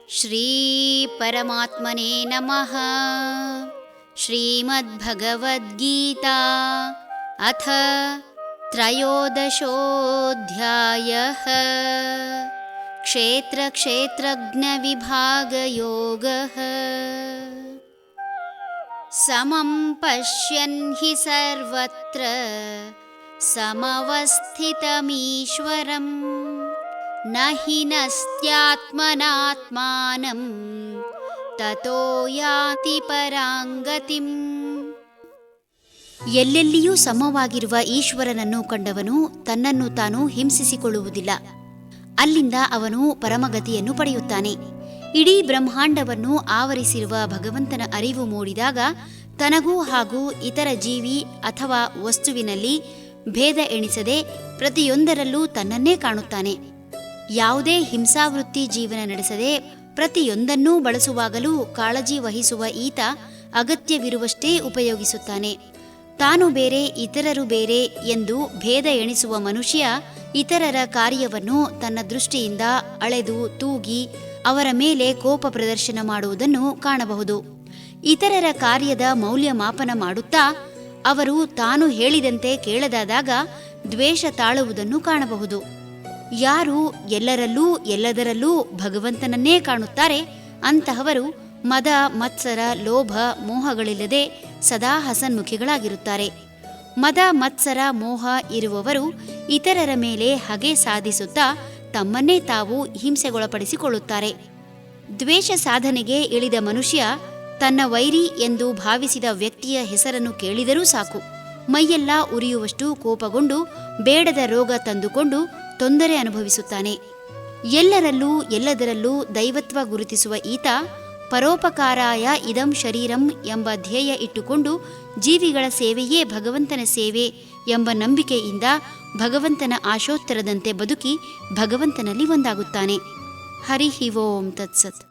ಶ್ರೀ ಪರಮಾತ್ಮನೇ ನಮಃ. ಶ್ರೀಮದ್ಭಗವದ್ಗೀತಾ ಅಥ ತ್ರಯೋದಶೋऽಧ್ಯಾಯಃ. ಕ್ಷೇತ್ರ ಕ್ಷೇತ್ರಜ್ಞ ವಿಭಾಗಯೋಗಃ. ಸಮಂ ಪಶ್ಯನ್ ಹಿ ಸರ್ವತ್ರ ಸಮವಸ್ಥಿತಮೀಶ್ವರಂ ನ ಹಿ ನಸ್ತ್ಯಾತ್ಮನಾತ್ಮಾನಂ ತತೋ ಯಾತಿ ಪರಾಂಗತಿಂ. ಎಲ್ಲೆಲ್ಲಿಯೂ ಸಮವಾಗಿರುವ ಈಶ್ವರನನ್ನು ಕಂಡವನು ತನ್ನನ್ನು ತಾನು ಹಿಂಸಿಸಿಕೊಳ್ಳುವುದಿಲ್ಲ. ಅಲ್ಲಿಂದ ಅವನು ಪರಮಗತಿಯನ್ನು ಪಡೆಯುತ್ತಾನೆ. ಇಡೀ ಬ್ರಹ್ಮಾಂಡವನ್ನು ಆವರಿಸಿರುವ ಭಗವಂತನ ಅರಿವು ಮೂಡಿದಾಗ ತನಗೂ ಹಾಗೂ ಇತರ ಜೀವಿ ಅಥವಾ ವಸ್ತುವಿನಲ್ಲಿ ಭೇದ ಎಣಿಸದೆ ಪ್ರತಿಯೊಂದರಲ್ಲೂ ತನ್ನನ್ನೇ ಕಾಣುತ್ತಾನೆ. ಯಾವುದೇ ಹಿಂಸಾವೃತ್ತಿ ಜೀವನ ನಡೆಸದೆ ಪ್ರತಿಯೊಂದನ್ನೂ ಬಳಸುವಾಗಲೂ ಕಾಳಜಿ ವಹಿಸುವ ಈತ ಅಗತ್ಯವಿರುವಷ್ಟೇ ಉಪಯೋಗಿಸುತ್ತಾನೆ. ತಾನು ಬೇರೆ ಇತರರು ಬೇರೆ ಎಂದು ಭೇದ ಎಣಿಸುವ ಮನುಷ್ಯ ಇತರರ ಕಾರ್ಯವನ್ನು ತನ್ನ ದೃಷ್ಟಿಯಿಂದ ಅಳೆದು ತೂಗಿ ಅವರ ಮೇಲೆ ಕೋಪ ಪ್ರದರ್ಶನ ಮಾಡುವುದನ್ನು ಕಾಣಬಹುದು. ಇತರರ ಕಾರ್ಯದ ಮೌಲ್ಯಮಾಪನ ಮಾಡುತ್ತಾ ಅವರು ತಾನು ಹೇಳಿದಂತೆ ಕೇಳದಾದಾಗ ದ್ವೇಷ ತಾಳುವುದನ್ನು ಕಾಣಬಹುದು. ಯಾರು ಎಲ್ಲರಲ್ಲೂ ಎಲ್ಲದರಲ್ಲೂ ಭಗವಂತನನ್ನೇ ಕಾಣುತ್ತಾರೆ ಅಂತಹವರು ಮದ ಮತ್ಸರ ಲೋಭ ಮೋಹಗಳಿಲ್ಲದೆ ಸದಾ ಹಸನ್ಮುಖಿಗಳಾಗಿರುತ್ತಾರೆ. ಮದ ಮತ್ಸರ ಮೋಹ ಇರುವವರು ಇತರರ ಮೇಲೆ ಹಗೆ ಸಾಧಿಸುತ್ತಾ ತಮ್ಮನ್ನೇ ತಾವು ಹಿಂಸೆಗೊಳಪಡಿಸಿಕೊಳ್ಳುತ್ತಾರೆ. ದ್ವೇಷ ಸಾಧನೆಗೆ ಇಳಿದ ಮನುಷ್ಯ ತನ್ನ ವೈರಿ ಎಂದು ಭಾವಿಸಿದ ವ್ಯಕ್ತಿಯ ಹೆಸರನ್ನು ಕೇಳಿದರೂ ಸಾಕು, ಮೈಯೆಲ್ಲ ಉರಿಯುವಷ್ಟು ಕೋಪಗೊಂಡು ಬೇಡದ ರೋಗ ತಂದುಕೊಂಡು ತೊಂದರೆ ಅನುಭವಿಸುತ್ತಾನೆ. ಎಲ್ಲರಲ್ಲೂ ಎಲ್ಲದರಲ್ಲೂ ದೈವತ್ವ ಗುರುತಿಸುವ ಈತ ಪರೋಪಕಾರಾಯ ಇದಂ ಶರೀರಂ ಎಂಬ ಧ್ಯೇಯ ಇಟ್ಟುಕೊಂಡು ಜೀವಿಗಳ ಸೇವೆಯೇ ಭಗವಂತನ ಸೇವೆ ಎಂಬ ನಂಬಿಕೆಯಿಂದ ಭಗವಂತನ ಆಶೋತ್ತರದಂತೆ ಬದುಕಿ ಭಗವಂತನಲ್ಲಿ ಒಂದಾಗುತ್ತಾನೆ. ಹರಿ ಓಂ ತತ್ಸತ್.